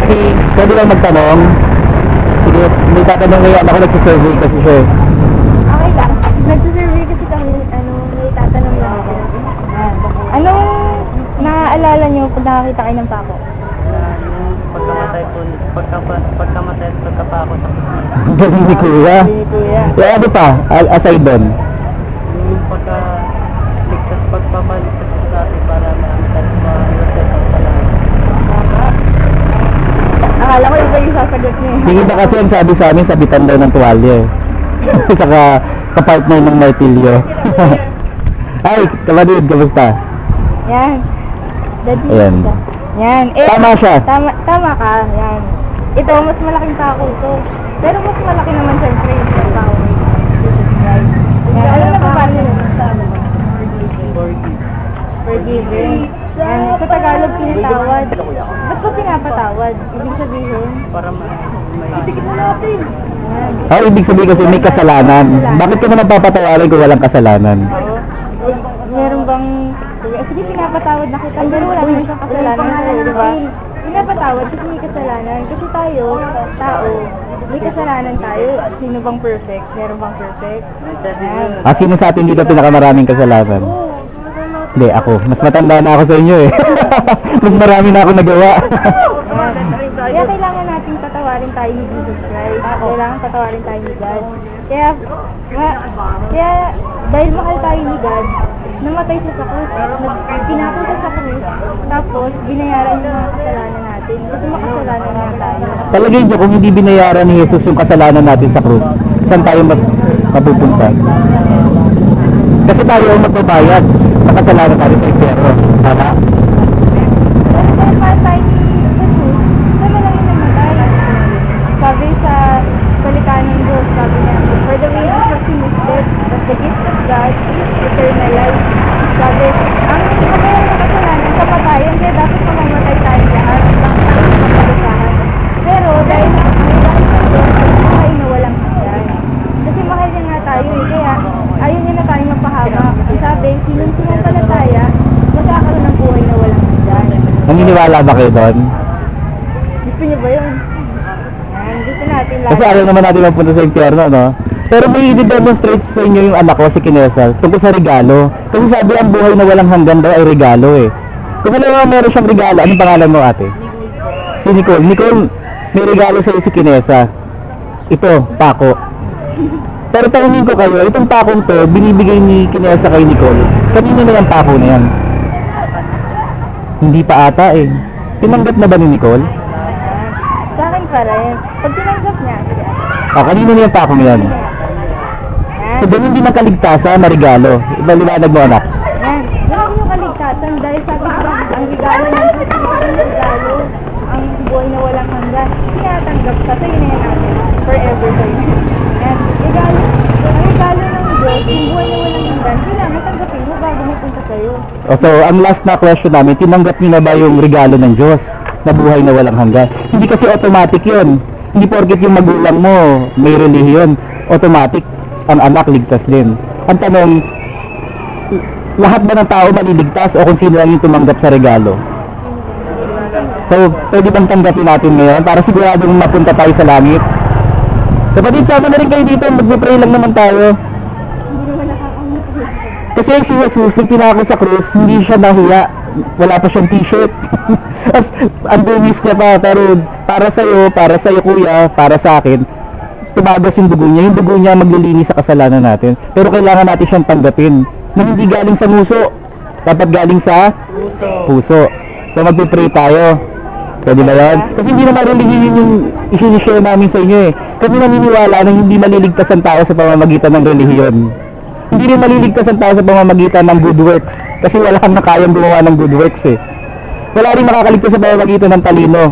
Pwede lang magtanong. Sige, may tatanong ngayon ako nagsisurvey kasi siya eh. Okay lang. Nagsisurvey kasi kami, may tatanong lang ako. Anong naaalala niyo pag nakakita kayo ng pako? Pagkamatay po, pagkamatay at pagkapako sa Ang galing ni Kuya. Ni Kuya. Kaya ano pa, aside doon? yung pagkaligtas, pagpapaligtas sa atin para maamitan ma-reset ang salamat. Akala ko iba yung sasagot niya. Hindi ba kasi ang sabi sa amin, sabitan daw ng tuwalya eh. Saka kapartner ng martilyo. Ay, kapatid, kamusta? Yan. Daddy. Ayan. Yan. Tama siya. Tama ka. Yan. Ito, mas malaking pako ito. Pero mas malaki naman siyempre yung pako ni Jesus Christ. Yan. Alam na ba paano yun? Forgiving. Yan. Sa Tagalog, pinatawad. Ba't ko pinapatawad? Ibig sabihin? Para may... Itigit mo natin. Yan. Ibig sabihin kasi may kasalanan. Bakit ka naman papatawarin kung walang kasalanan? Oo. Meron bang... Sige, pinapatawad na kita. Pero wala naman siyang kasalanan sa'yo, di ba? Pinapatawad kasi may kasalanan. Kasi tayo, tao, may kasalanan tayo. Sino bang perfect? Meron bang perfect? Yan. Sino sa atin dito pinakamaraming kasalanan? Oo. Hindi, ako. Mas matanda na ako sa inyo eh. Mas marami na ako nagawa. Kaya kailangan nating patawarin tayo ni Jesus Christ. Kailangan patawarin tayo ni God. Kaya dahil mahal tayo ni God, namatay siya sa krus. Pinako siya sa krus. Tapos, binayaran yung mga kasalanan natin. Kasi makasalanan nga tayo. Talagay niyo, kung hindi binayaran ni Jesus yung kasalanan natin sa krus, saan tayo mapupunta? Kasi tayo ang magbabayad sa kasalanan natin sa impyerno. Tama? Pero dahil mahal tayo ni Jesus, sama lang yung namatay. Sabi sa salita ng Diyos, sabi niya, for the wages of sin is death, but the gift of God is eternal life. Sabi, ang pagkaroon ng kasalanan, kapatayan, kaya dapat mamamatay tayo lahat, mapagkasahan. Pero dahil may dahil sa Diyos, ang buhay na walang hanggan. Kasi mahal niya nga tayo kaya ayaw niya na tayo mapahama. Ang sabi, sinong sumampalataya, magkakaroon ng buhay na walang hanggan. Naniniwala ba kayo doon? Gusto niyo ba yun? Yan, gusto natin lahat. Kasi ayaw naman natin magpunta sa impyerno, no? Pero may i-demonstrate sa inyo yung anak ko, si Kinesal, tungkol sa regalo. Kasi sabi, ang buhay na walang hanggan daw ay regalo eh. Kung alam mo, meron siyang regalo. Anong pangalan mo, ate? Si Nicole. Nicole, may regalo sa'yo si Kinesa. Ito, pako. Pero tanungin ko kayo, itong pakong to, binibigay ni Kinesa kay Nicole. Kanino na yung pako na yan? Hindi pa ata eh. Tinanggap na ba ni Nicole? Sa akin pa rin. Pag tinanggap niya, Kanino na yung pakong yan? So, doon hindi makaligtasan na regalo. Ibaliwanag mo, anak. yan. Yan yung kaligtasan dahil sabi ko, ang regalo ng Diyos, ang regalo, ang buhay na walang hanggan. Tinatanggap ka, sa'yo na yan natin. Forever sa'yo. Yan. Regalo, ang regalo ng Diyos, yung buhay na walang hanggan, kailangan tanggapin mo bago mapunta sa'yo. So, ang last na question namin, tinanggap niyo na ba yung regalo ng Diyos na buhay na walang hanggan? Hindi kasi automatic yun. Hindi porket yung magulang mo may relihiyon, automatic ang anak ligtas din. Ang tanong, lahat ba ng tao maliligtas o kung sino lang yung tumanggap sa regalo? So, pwede bang tanggapin natin ngayon para siguradong mapunta tayo sa langit? Kapatid, sama na rin kayo dito, mag-pray lang naman tayo. Hindi naman nakakamot. Kasi si Jesus, nung pinako sa krus, hindi siya nahiya. Wala pa siyang t-shirt. As, ang dumis niya pa, pero para sa'yo kuya, para sa akin, tumabas yung dugo niya. Yung dugo niya maglilinis sa kasalanan natin. Pero kailangan natin siyang tanggapin. Na hindi galing sa muso. Dapat galing sa puso. So magpipray tayo. Pwede ba yan? Kasi hindi naman relihiyon yung isi-share namin sa inyo eh. Kasi naniniwala na hindi maliligtas ang tao sa pamamagitan ng relihiyon. Hindi rin maliligtas ang tao sa pamamagitan ng good works. Kasi wala kang nakayang gumawa ng good works eh. Wala rin makakaligtas sa pamamagitan ng talino.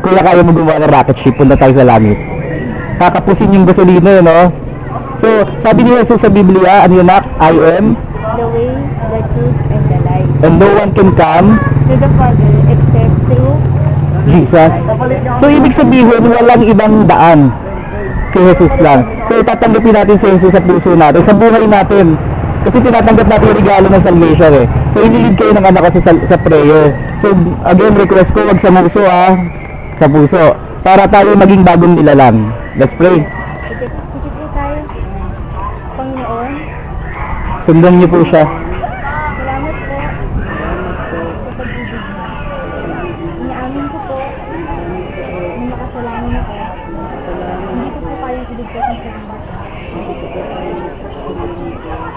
Kung kaya mo gumawa ng rocket ship, punta tayo sa langit. Kakapusin yung gasolina eh, no? So, sabi ni Jesus sa Biblia, ano yun nak? I am The way, the truth, and the life. and no one can come To the Father, except through Jesus. So, ibig sabihin, walang ibang daan. Si Jesus lang. So, tatanggapin natin si Jesus sa puso natin, sa buhay natin. Kasi tinatanggap natin yung regalo ng salvation eh. So, inilid kayo ng anak ko sa prayer. So, again, request ko, wag sa muso ha. sa puso para tayo maging bagong nilalang. Let's pray. Sige po tayo. Panginoon, Sundan niyo po siya. salamat po sa pag-ibig mo. Inaamin ko po na makasalanan ako. Hindi ko po kayang iligtas ang sarili.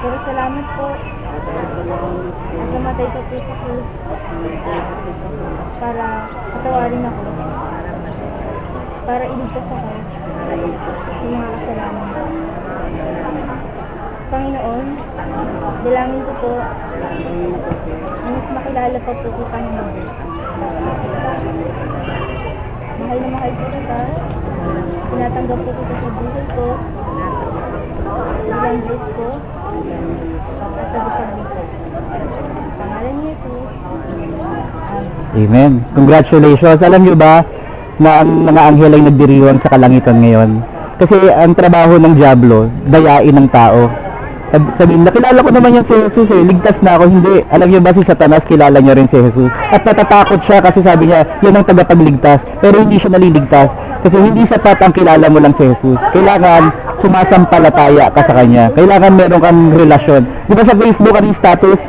Pero salamat po at namatay ka po sa krus para patawarin ako. Para iligtas ako sa mga kasalanan ko. Panginoon, dalangin ko po na mas makilala pa po kita ng mga. Mahal na mahal po kita. Tinatanggap po kita sa buhay ko. Ilang Diyos ko. At sa buhay ko. Pangalan niyo po. Amen. Congratulations. Alam niyo ba na ang mga anghel ay nagdiriwang sa kalangitan ngayon? Kasi ang trabaho ng diablo, dayain ng tao. Sabihin, nakilala ko naman yung si Jesus eh, ligtas na ako. Hindi. Alam niyo ba si Satanas, kilala niya rin si Jesus. At natatakot siya kasi sabi niya, yan ang tagapagligtas. Pero hindi siya naliligtas. Kasi hindi sapat ang kilala mo lang si Jesus. Kailangan sumasampalataya ka sa kanya. Kailangan meron kang relasyon. Di ba sa Facebook, ang status?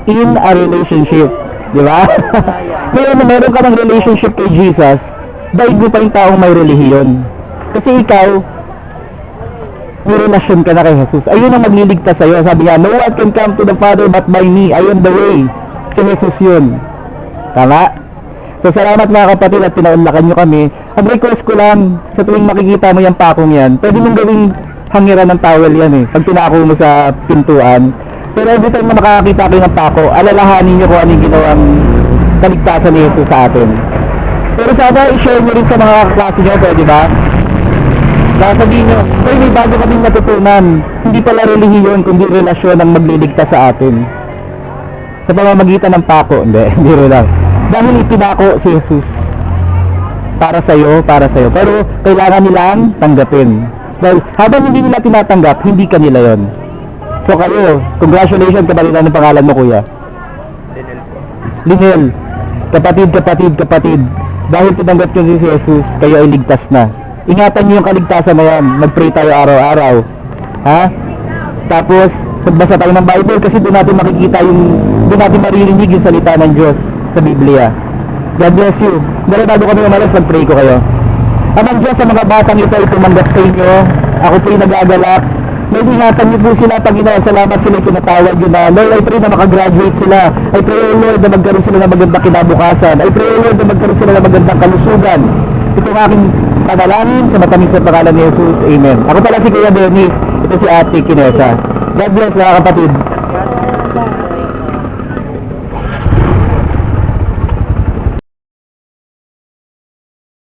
In a relationship. Di ba? Kaya meron ka ng relationship kay Jesus, dahil mo pa yung taong may relihiyon. Kasi ikaw, may relasyon ka na kay Jesus. Ayun ang magliligtas sa'yo. Sabi niya, no one can come to the Father but by me. I am the way. Si Jesus yun. Tama? So salamat mga kapatid at pinaunlakan nyo kami. Ang request ko lang, sa tuwing makikita mo yung pakong yan, pwede mong gawing hangiran ng towel yan eh. Pag tinako mo sa pintuan. Pero every time na makakakita kayo ng pako, alalahanin nyo kung anong ginawang kaligtasan ni Jesus sa atin. Pero sana i-share nyo rin sa mga kaklase nyo, pwede ba? Sasabihin nyo, ay may bago kaming natutunan. Hindi pala relihiyon, kundi relasyon ang magliligtas sa atin. Sa pamamagitan ng pako, hindi rin lang. Dahil ipinako si Jesus para sa'yo. Pero kailangan nilang tanggapin. Dahil habang hindi nila tinatanggap, hindi ka nila yon. So kayo, congratulations kapatid. Anong pangalan mo kuya? Linel. Kapatid. Dahil tinanggap nyo si Jesus, kayo ay ligtas na. Ingatan nyo yung kaligtasan na yan. Mag-pray tayo araw-araw. Ha? Tapos, magbasa tayo ng Bible kasi doon natin makikita doon natin maririnig yung salita ng Diyos sa Biblia. God bless you. Dahil bago kami umalis, mag-pray ko kayo. Amang Diyos, sa mga batang ito ay tumanggap sa inyo. Ako po'y nag-aagalak. May ingatan niyo po sila, Panginoon. Salamat sila tinatawag yun na. Lord, I pray na makagraduate sila. I pray, O Lord, na magkaroon sila ng magandang kinabukasan. I pray, O Lord, na magkaroon sila ng magandang kalusugan. Ito ang aking panalangin sa matamis na pangalan ni Jesus. Amen. Ako pala si Kuya Dennis. Ito si Ate Kinesa. God bless mga kapatid.